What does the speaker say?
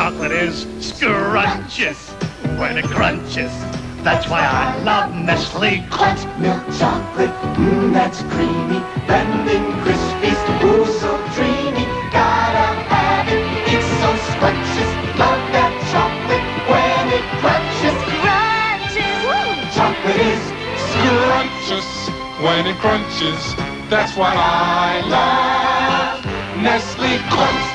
chocolate is scrumptious when it crunches. That's why I love Nestle Crunch. Milk chocolate, that's creamy. Blending crispies, ooh, so dreamy. Gotta have it, it's so scrumptious. Love that chocolate when it crunches. Crunches! Woo! Chocolate is Scrumptious when it crunches. That's why I love Nestle Crunch.